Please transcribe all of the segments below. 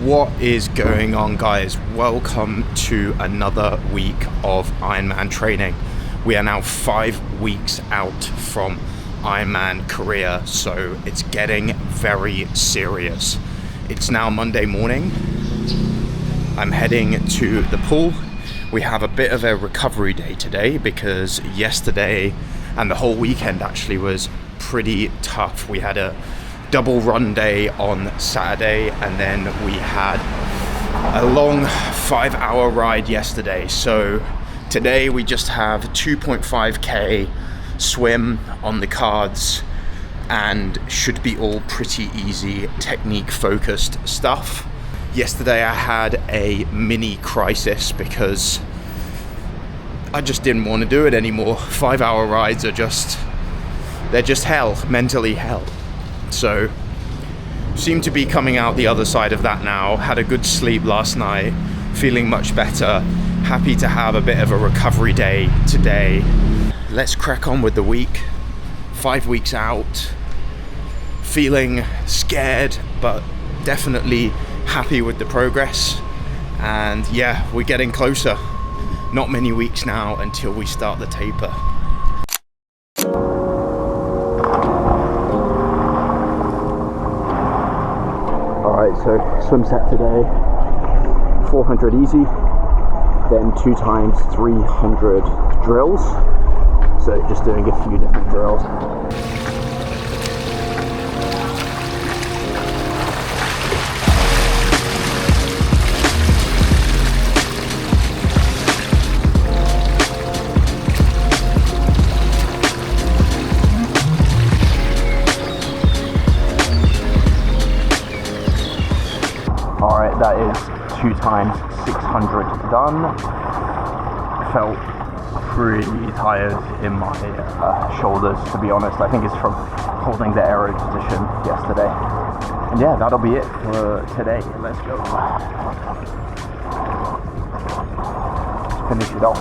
What is going on, guys? Welcome to another week of Ironman training. We are now 5 weeks out from Ironman Korea, so it's getting very serious. It's now Monday morning. I'm heading to the pool. We have a bit of a recovery day today because yesterday and the whole weekend actually was pretty tough. We had a double run day on Saturday, and then we had a long 5-hour ride yesterday. So today we just have 2.5k swim on the cards and should be all pretty easy technique focused stuff. Yesterday I had a mini crisis because I just didn't want to do it anymore. 5-hour rides are they're just hell, mentally hell. So seem to be coming out the other side of that now. Had a good sleep last night, feeling much better, happy to have a bit of a recovery day today. Let's crack on with the week. 5 weeks out, feeling scared but definitely happy with the progress, and yeah, we're getting closer. Not many weeks now until we start the taper. Alright, so swim set today, 400 easy, then 2 times 300 drills, so just doing a few different drills. Alright, that is 2 times 600 done. Felt pretty tired in my shoulders, to be honest. I think it's from holding the aero position yesterday. And yeah, that'll be it for today. Let's go. Let's finish it off.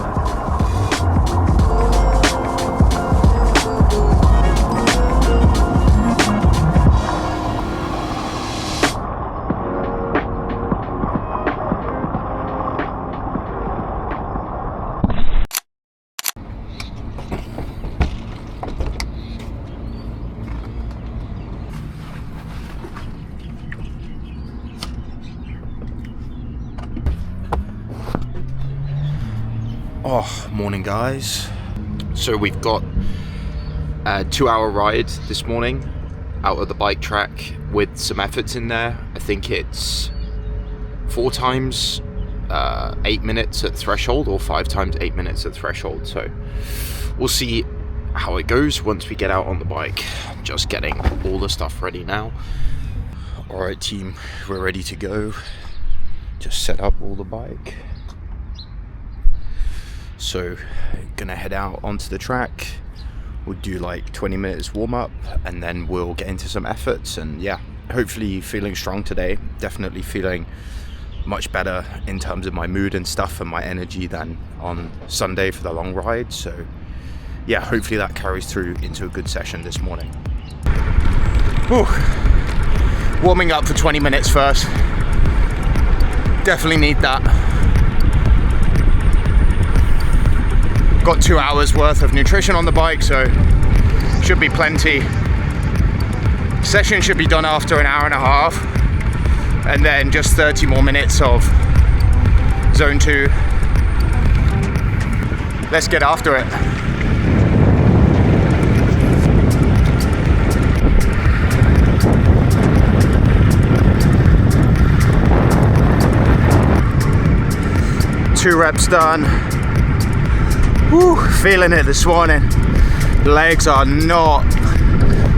Oh, morning guys. So we've got a 2-hour ride this morning out of the bike track with some efforts in there. I think it's 4 times 8 minutes at threshold or 5 times 8 minutes at threshold. So we'll see how it goes once we get out on the bike. Just getting all the stuff ready now. Alright team, we're ready to go. Just set up all the bike. So gonna head out onto the track. We'll do like 20 minutes warm up and then we'll get into some efforts, and yeah, hopefully feeling strong today. Definitely feeling much better in terms of my mood and stuff and my energy than on Sunday for the long ride. So yeah, hopefully that carries through into a good session this morning. Whew. Warming up for 20 minutes first. Definitely need that. Got 2 hours worth of nutrition on the bike, so should be plenty. Session should be done after an hour and a half, and then just 30 more minutes of zone 2. Let's get after it. Two reps done. Whew, feeling it this morning. Legs are not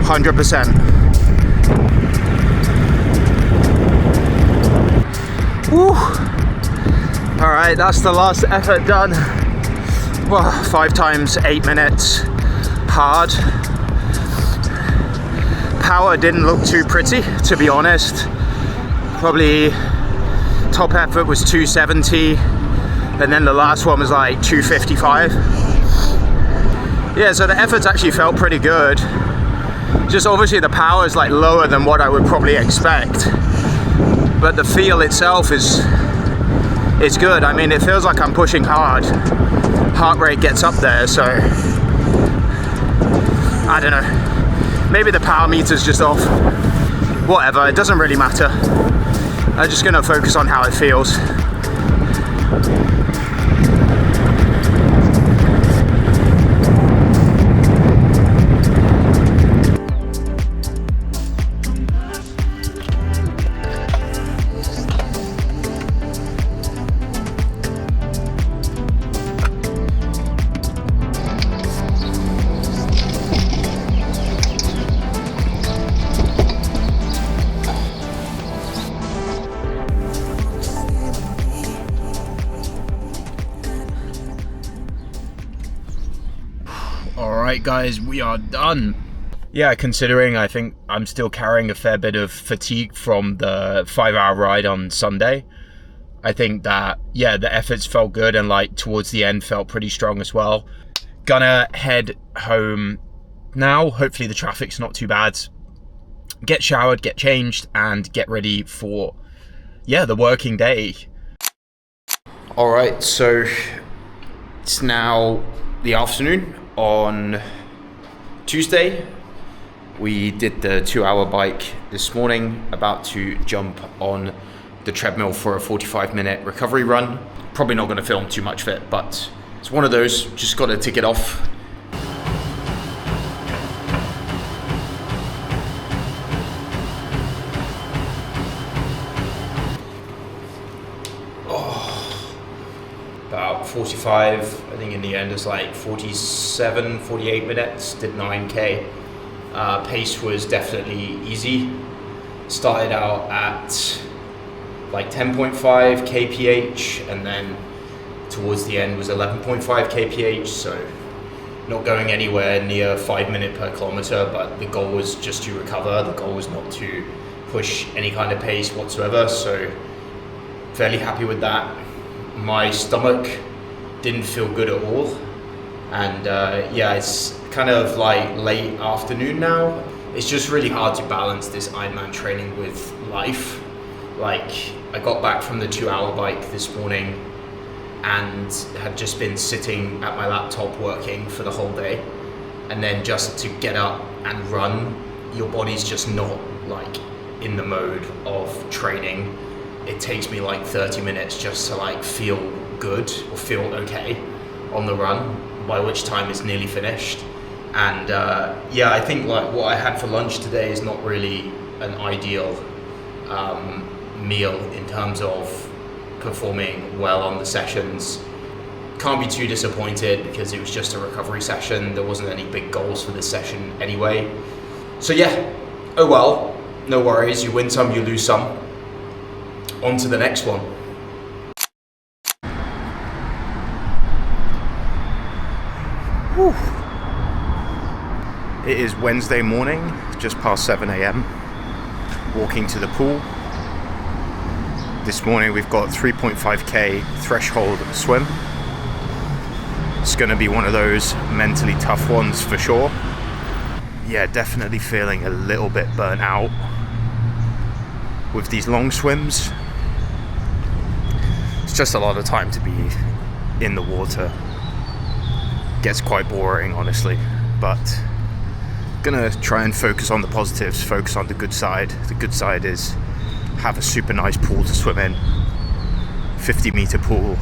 100%. Whew. All right, that's the last effort done. Well, 5 times 8 minutes, hard. Power didn't look too pretty, to be honest. Probably top effort was 270. And then the last one was like 255. Yeah, so the efforts actually felt pretty good. Just obviously the power is like lower than what I would probably expect. but the feel itself is good. I mean, it feels like I'm pushing hard. Heart rate gets up there, so I don't know. Maybe the power meter's just off. Whatever, it doesn't really matter. I'm just gonna focus on how it feels. Alright guys, we are done. Yeah, considering I think I'm still carrying a fair bit of fatigue from the 5-hour ride on Sunday, I think that, yeah, the efforts felt good and like towards the end felt pretty strong as well. Gonna head home now. Hopefully the traffic's not too bad. Get showered, get changed, and get ready for, yeah, the working day. Alright, so it's now the afternoon. On Tuesday, we did the 2-hour bike this morning, about to jump on the treadmill for a 45-minute recovery run. Probably not going to film too much of it, but it's one of those, just got to tick it off. About 45, I think in the end it's like 47, 48 minutes, did 9k. Pace was definitely easy. Started out at like 10.5 kph and then towards the end was 11.5 kph, so not going anywhere near 5 minutes per kilometer, but the goal was just to recover. The goal was not to push any kind of pace whatsoever, so fairly happy with that. My stomach didn't feel good at all, and yeah, it's kind of like late afternoon now. It's just really hard to balance this Ironman training with life. Like, I got back from the 2-hour bike this morning and had just been sitting at my laptop working for the whole day, and then just to get up and run, your body's just not like in the mode of training. It takes me like 30 minutes just to like feel good or feel okay on the run, by which time it's nearly finished. And yeah, I think like what I had for lunch today is not really an ideal meal in terms of performing well on the sessions. Can't be too disappointed because it was just a recovery session. There wasn't any big goals for this session anyway. So yeah, oh well, no worries. You win some, you lose some. On to the next one. Whew. It is Wednesday morning, just past 7 a.m. Walking to the pool. This morning we've got 3.5k threshold swim. It's going to be one of those mentally tough ones for sure. Yeah, definitely feeling a little bit burnt out with these long swims. It's just a lot of time to be in the water. Gets quite boring, honestly, but gonna try and focus on the positives, focus on the good side. The good side is have a super nice pool to swim in. 50-meter pool.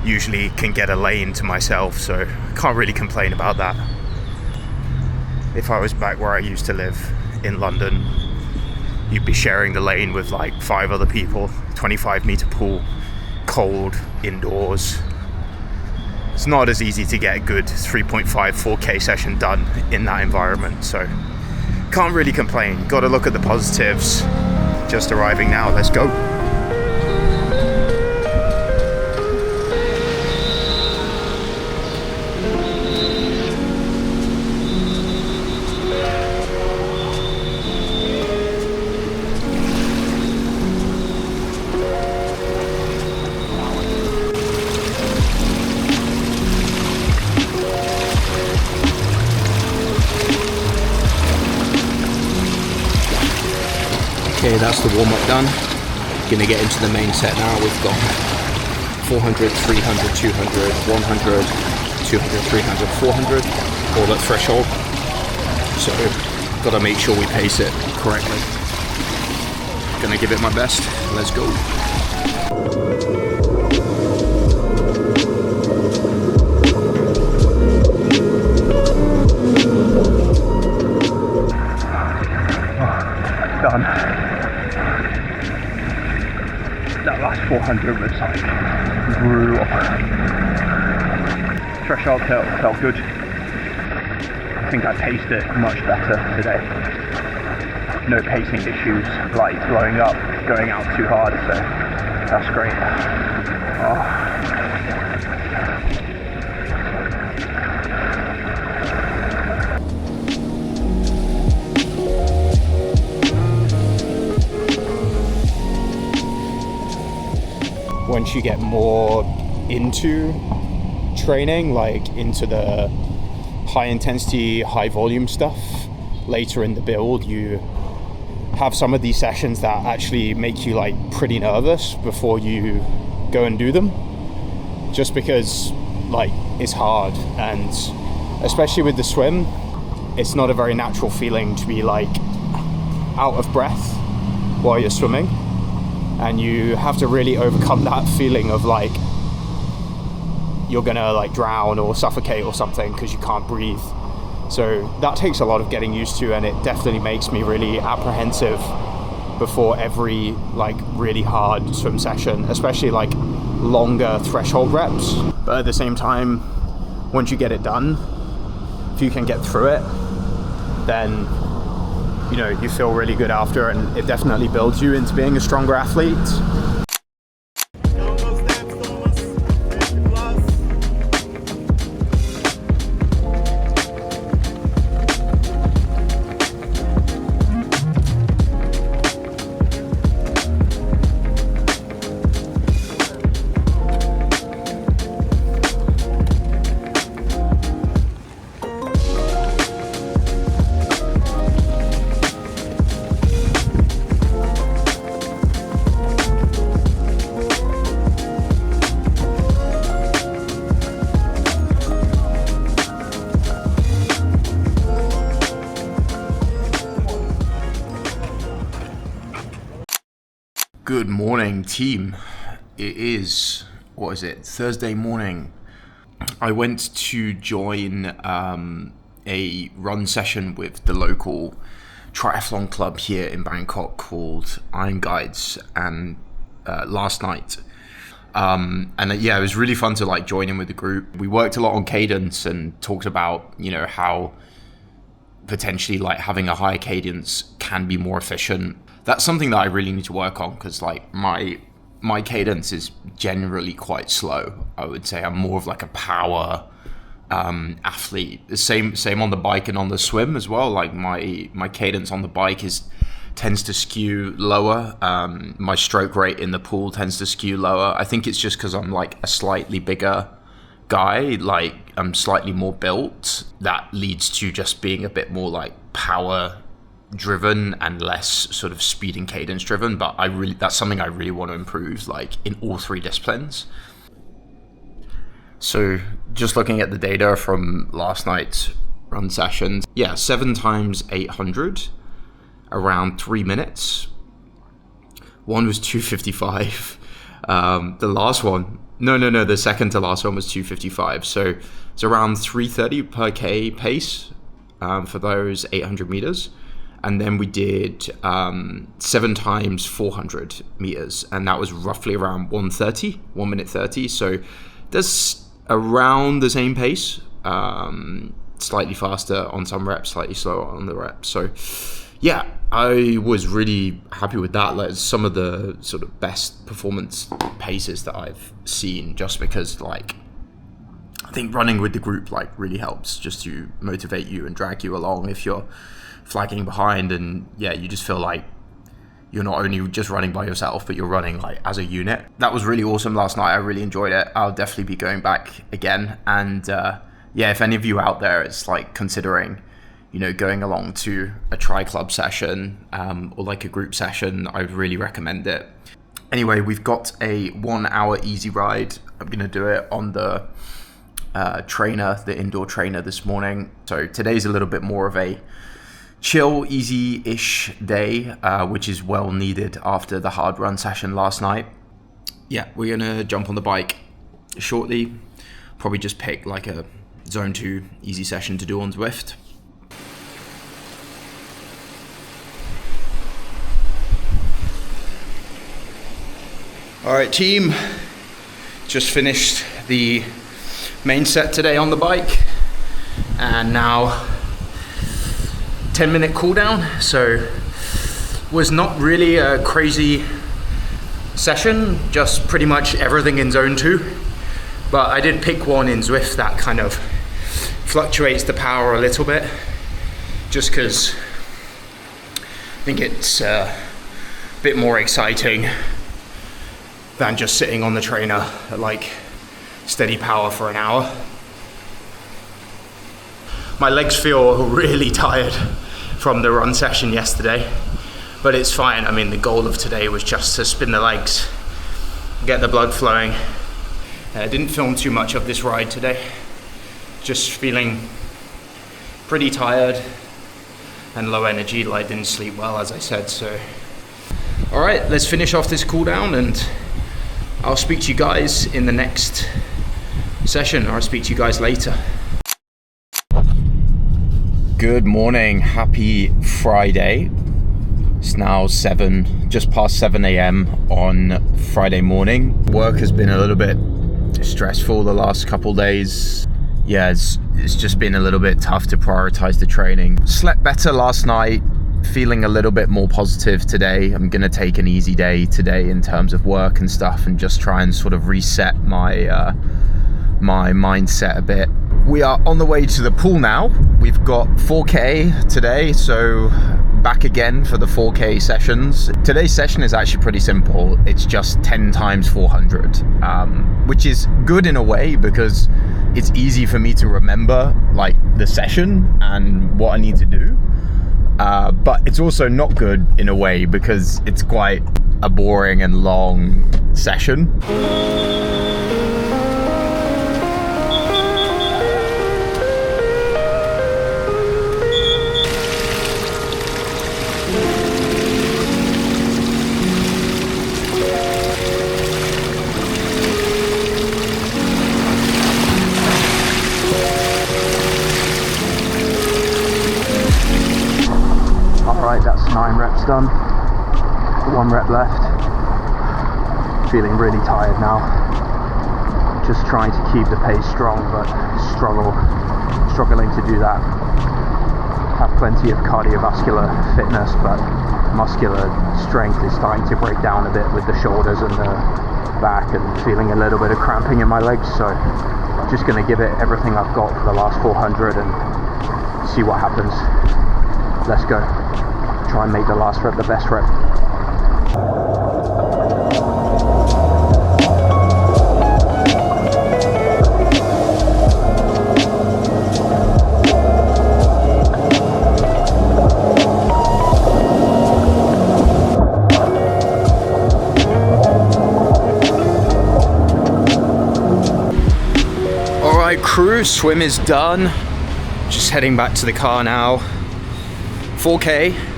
Usually can get a lane to myself, so can't really complain about that. If I was back where I used to live in London, you'd be sharing the lane with like 5 other people. 25-meter pool, cold, indoors. It's not as easy to get a good 3.5, 4k session done in that environment, so can't really complain. Gotta look at the positives. Just arriving now, let's go. Okay, that's the warm-up done. Gonna get into the main set now. We've got 400, 300, 200, 100, 200, 300, 400, all at threshold. So gotta make sure we pace it correctly. Gonna give it my best. Let's go. Done. That last 400 was like brutal. Threshold felt good. I think I paced it much better today. No pacing issues, like blowing up, going out too hard, so that's great. Oh. Once you get more into training, like into the high intensity, high volume stuff, later in the build, you have some of these sessions that actually make you like pretty nervous before you go and do them, just because like it's hard, and especially with the swim, it's not a very natural feeling to be like out of breath while you're swimming. And you have to really overcome that feeling of like you're gonna like drown or suffocate or something because you can't breathe. So that takes a lot of getting used to, and it definitely makes me really apprehensive before every like really hard swim session, especially like longer threshold reps. But at the same time, once you get it done, if you can get through it, then you know, you feel really good after, and it definitely builds you into being a stronger athlete. Good morning, team. It is, Thursday morning. I went to join a run session with the local triathlon club here in Bangkok called Iron Guides, and last night. It was really fun to like join in with the group. We worked a lot on cadence and talked about, you know, how potentially like having a higher cadence can be more efficient. That's something that I really need to work on, because like my cadence is generally quite slow. I would say I'm more of like a power athlete. The same on the bike and on the swim as well. Like my cadence on the bike tends to skew lower. My stroke rate in the pool tends to skew lower. I think it's just because I'm like a slightly bigger guy, like I'm slightly more built. That leads to just being a bit more like power driven and less sort of speed and cadence driven. But that's something I really want to improve, like in all three disciplines. So just looking at the data from last night's run sessions, 7 times 800, around 3 minutes. One was 2:55. The last one, the second to last one was 2:55. So it's around 3:30 per K pace for those 800 meters. And then we did 7 times 400 meters, and that was roughly around 1 minute 30. So that's around the same pace, slightly faster on some reps, slightly slower on the reps. So yeah, I was really happy with that. Like some of the sort of best performance paces that I've seen, just because like I think running with the group like really helps just to motivate you and drag you along if you're flagging behind, and you just feel like you're not only just running by yourself, but you're running like as a unit. That was really awesome last night. I really enjoyed it. I'll definitely be going back again. And if any of you out there is like considering, you know, going along to a tri club session or like a group session, I would really recommend it. Anyway, we've got a 1 hour easy ride. I'm going to do it on the trainer, the indoor trainer this morning. So today's a little bit more of a chill, easy-ish day, which is well needed after the hard run session last night. Yeah, we're going to jump on the bike shortly. Probably just pick like a zone 2 easy session to do on Zwift. All right, team, just finished the main set today on the bike, and now 10-minute cooldown. So was not really a crazy session, just pretty much everything in zone 2, but I did pick one in Zwift that kind of fluctuates the power a little bit, just because I think it's a bit more exciting than just sitting on the trainer at like steady power for an hour. My legs feel really tired from the run session yesterday, but it's fine. I mean, the goal of today was just to spin the legs, get the blood flowing. I didn't film too much of this ride today. Just feeling pretty tired and low energy. I didn't sleep well, as I said, so. All right, let's finish off this cooldown and I'll speak to you guys in the next session, or I'll speak to you guys later. Good morning, happy Friday. It's now just past 7 a.m. on Friday morning. Work has been a little bit stressful the last couple days. Yeah, it's just been a little bit tough to prioritize the training. Slept better last night. Feeling a little bit more positive today. I'm gonna take an easy day today in terms of work and stuff, and just try and sort of reset my my mindset a bit. We are on the way to the pool now. We've got 4K today, so back again for the 4K sessions. Today's session is actually pretty simple. It's just 10 times 400, which is good in a way because it's easy for me to remember like the session and what I need to do. But it's also not good in a way because it's quite a boring and long session. That's 9 reps done, 1 rep left. Feeling really tired now. Just trying to keep the pace strong, but struggling to do that. Have plenty of cardiovascular fitness, but muscular strength is starting to break down a bit with the shoulders and the back, and feeling a little bit of cramping in my legs. So just going to give it everything I've got for the last 400 and see what happens. Let's go. Try and make the last rep the best rep. All right, crew, swim is done. Just heading back to the car now. 4K.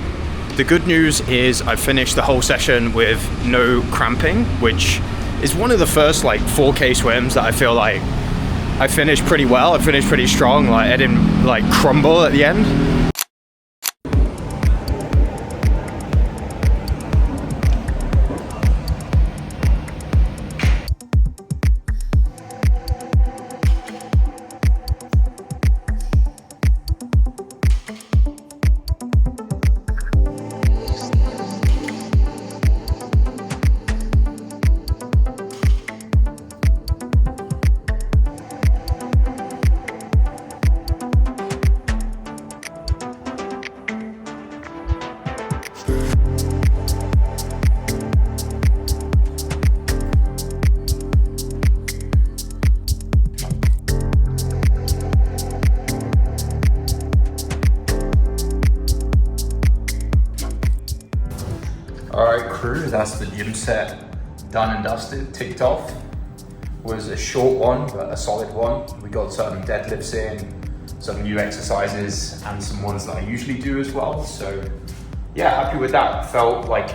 The good news is I finished the whole session with no cramping, which is one of the first like 4K swims that I feel like I finished pretty well. I finished pretty strong. Like I didn't like crumble at the end. Alright crew, that's the gym set done and dusted, ticked off. Was a short one, but a solid one. We got some deadlifts in, some new exercises, and some ones that I usually do as well. So yeah, happy with that. Felt like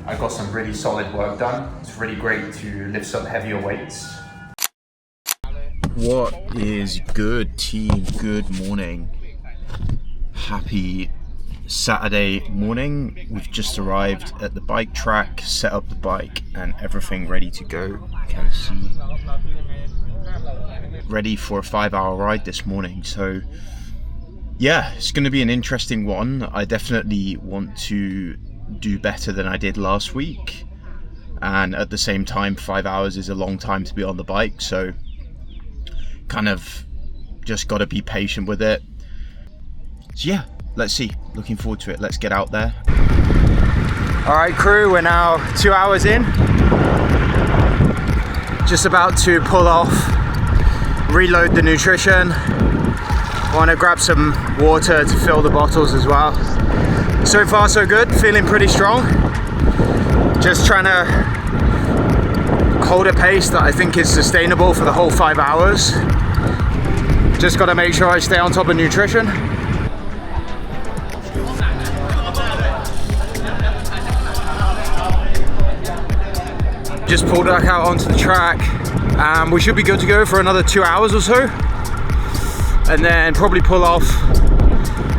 I got some really solid work done. It's really great to lift some heavier weights. What is good, team? Good morning. Happy Saturday morning. We've just arrived at the bike track, set up the bike and everything ready to go. You can see. Ready for a 5-hour ride this morning. So yeah, it's going to be an interesting one. I definitely want to do better than I did last week. And at the same time, 5 hours is a long time to be on the bike. So kind of just got to be patient with it. So yeah, let's see. Looking forward to it. Let's get out there. All right, crew, we're now 2 hours in. Just about to pull off, reload the nutrition. Want to grab some water to fill the bottles as well. So far, so good. Feeling pretty strong. Just trying to hold a pace that I think is sustainable for the whole 5 hours. Just got to make sure I stay on top of nutrition. Just pulled back out onto the track. We should be good to go for another 2 hours or so. And then probably pull off,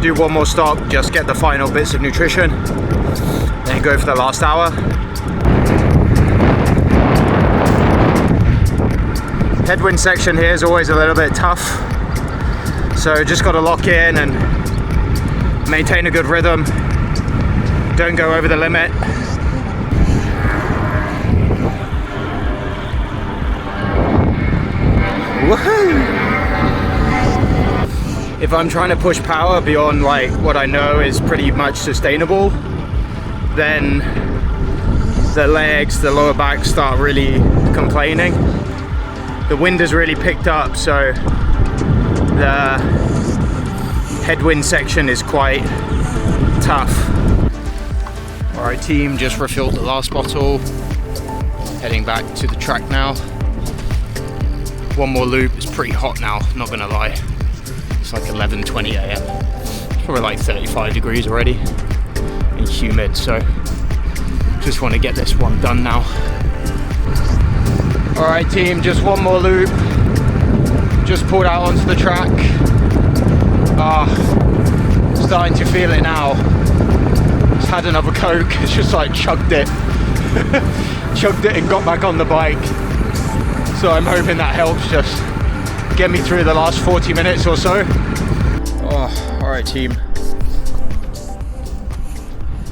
do one more stop, just get the final bits of nutrition, then go for the last hour. Headwind section here is always a little bit tough. So just got to lock in and maintain a good rhythm. Don't go over the limit. Woohoo! If I'm trying to push power beyond like what I know is pretty much sustainable, then the legs, the lower back start really complaining. The wind has really picked up, so the headwind section is quite tough. All right, team, just refilled the last bottle. Heading back to the track now. One more loop. It's pretty hot now, not gonna lie. It's like 11:20 a.m. It's probably like 35 degrees already and humid, so just want to get this one done now. All right, team, just one more loop. Just pulled out onto the track. Starting to feel it now. Just had another Coke. It's just like chugged it. Chugged it and got back on the bike. So I'm hoping that helps just get me through the last 40 minutes or so. Oh, all right, team.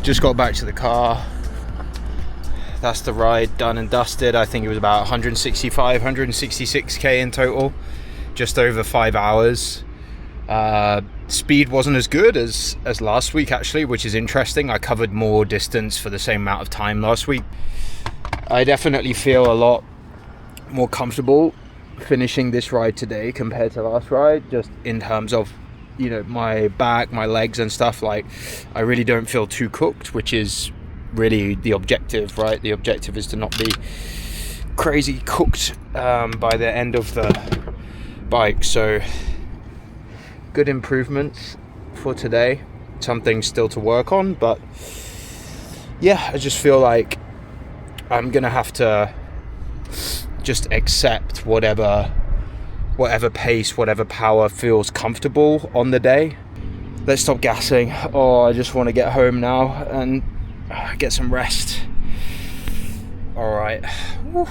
Just got back to the car. That's the ride done and dusted. I think it was about 165, 166k in total. Just over 5 hours. Speed wasn't as good as last week actually, which is interesting. I covered more distance for the same amount of time last week. I definitely feel a lot more comfortable finishing this ride today compared to last ride, just in terms of, you know, my back, my legs and stuff. Like, I really don't feel too cooked, which is really the objective, right? The objective is to not be crazy cooked by the end of the bike. So good improvements for today. Something still to work on, but yeah, I just feel like I'm gonna have to just accept whatever pace, whatever power feels comfortable on the day. Let's stop gassing. I just want to get home now and get some rest. All right. Woo.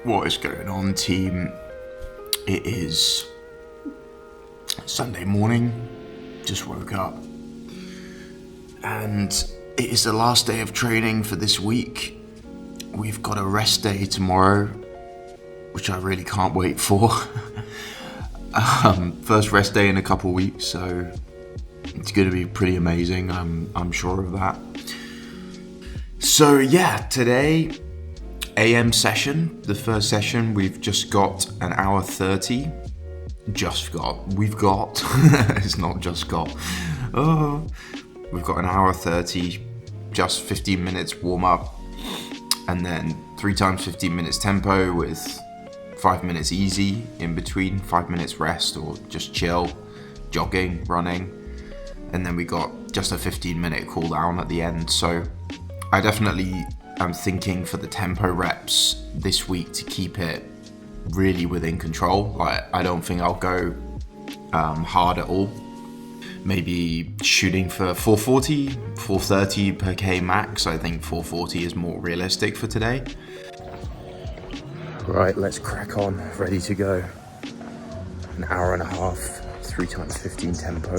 What is going on, team? It is Sunday morning, just woke up, and it is the last day of training for this week. We've got a rest day tomorrow, which I really can't wait for. First rest day in a couple weeks, so it's going to be pretty amazing. I'm sure of that. So yeah, today AM session, the first session. We've just got an hour 30. We've got it's not just got. Oh, we've got an hour 30, just 15 minutes warm up, and then 3 times 15 minutes tempo with 5 minutes easy in between, 5 minutes rest or just chill, jogging, running, and then we got just a 15-minute cool down at the end. So I definitely am thinking for the tempo reps this week to keep it really within control. Like, I don't think I'll go hard at all. Maybe shooting for 440, 430 per K max. I think 440 is more realistic for today. Right, let's crack on, ready to go. An hour and a half, 3 times 15 tempo.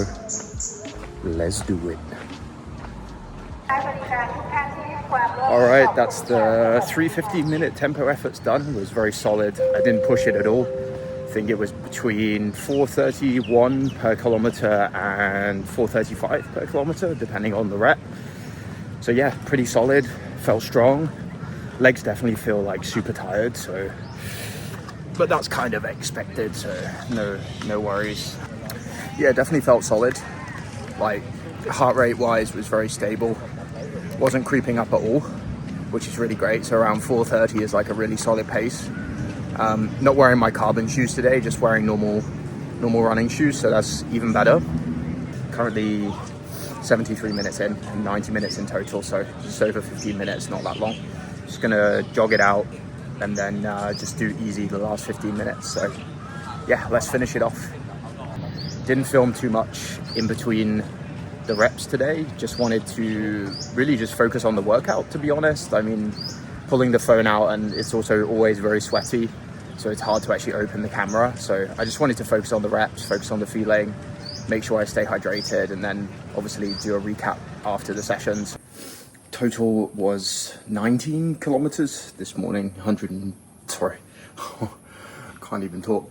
Let's do it. All right, that's the 3:15-minute tempo efforts done. It was very solid. I didn't push it at all. I think it was between 4:31 per kilometer and 4:35 per kilometer, depending on the rep. So yeah, pretty solid. Felt strong. Legs definitely feel like super tired. But that's kind of expected. So no worries. Yeah, definitely felt solid. Like, heart rate wise was very stable. Wasn't creeping up at all, which is really great. So around 4:30 is like a really solid pace. Not wearing my carbon shoes today, just wearing normal running shoes, so that's even better. Currently 73 minutes in, 90 minutes in total, so just over 15 minutes, not that long. Just gonna jog it out and then just do easy the last 15 minutes. So yeah, let's finish it off. Didn't film too much in between the reps today. Just wanted to really just focus on the workout, to be honest. I mean, pulling the phone out, and it's also always very sweaty, so it's hard to actually open the camera. So I just wanted to focus on the reps, focus on the feeling, make sure I stay hydrated, and then obviously do a recap after the sessions. Total was 19 kilometers this morning. Can't even talk.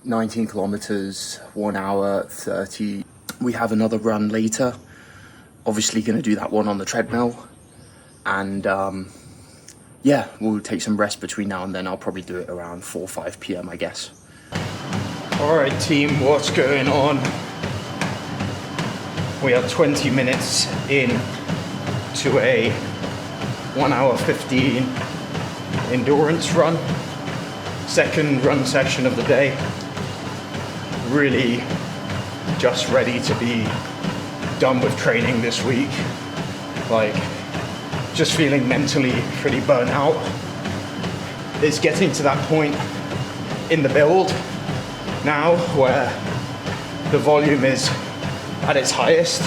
19 kilometers, 1 hour 30. We have another run later. Obviously going to do that one on the treadmill. And yeah, we'll take some rest between now and then. I'll probably do it around 4 or 5 p.m, I guess. All right, team, what's going on? We are 20 minutes in to a 1 hour 15 endurance run. Second run session of the day. Really just ready to be done with training this week. Like, just feeling mentally pretty burnt out. It's getting to that point in the build now where the volume is at its highest,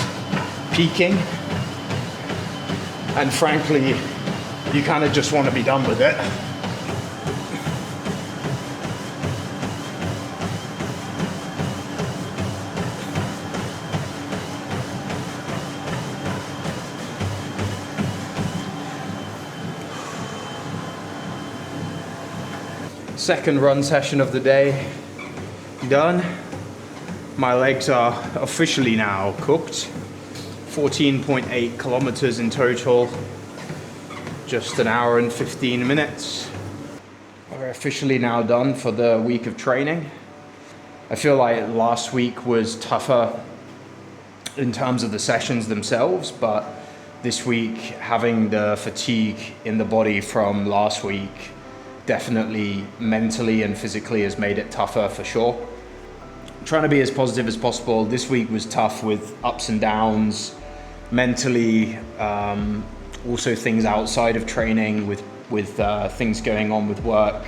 peaking, and frankly, you kind of just want to be done with it. Second run session of the day done. My legs are officially now cooked. 14.8 kilometers in total, just an hour and 15 minutes. We're officially now done for the week of training. I feel like last week was tougher in terms of the sessions themselves, but this week, having the fatigue in the body from last week definitely mentally and physically has made it tougher for sure. I'm trying to be as positive as possible. This week was tough with ups and downs mentally, also things outside of training with things going on with work.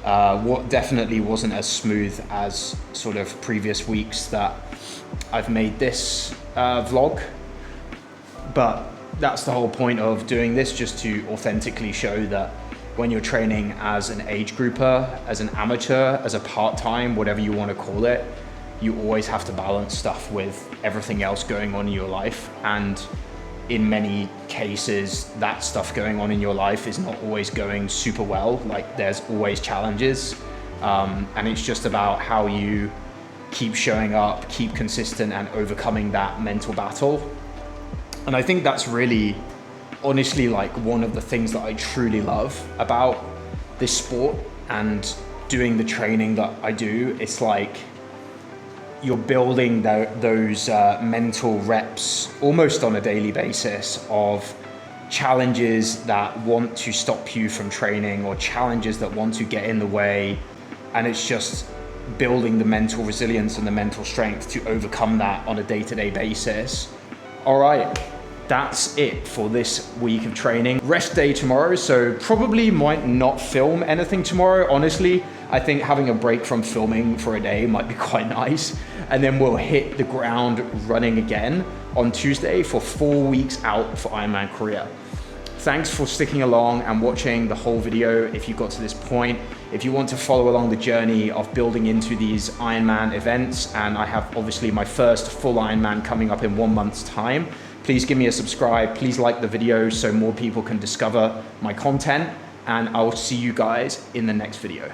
What definitely wasn't as smooth as sort of previous weeks that I've made this vlog, but that's the whole point of doing this, just to authentically show that when you're training as an age grouper, as an amateur, as a part-time, whatever you want to call it, you always have to balance stuff with everything else going on in your life. And in many cases, that stuff going on in your life is not always going super well. Like there's always challenges. And it's just about how you keep showing up, keep consistent, and overcoming that mental battle. And I think that's really, honestly, like one of the things that I truly love about this sport and doing the training that I do. It's like you're building those mental reps almost on a daily basis of challenges that want to stop you from training or challenges that want to get in the way. And it's just building the mental resilience and the mental strength to overcome that on a day-to-day basis. All right, that's it for this week of training. Rest day tomorrow, so probably might not film anything tomorrow. Honestly, I think having a break from filming for a day might be quite nice. And then we'll hit the ground running again on Tuesday for 4 weeks out for Ironman Korea. Thanks for sticking along and watching the whole video if you got to this point. If you want to follow along the journey of building into these Ironman events, and I have obviously my first full Ironman coming up in 1 month's time, please give me a subscribe. Please like the video so more people can discover my content, and I'll see you guys in the next video.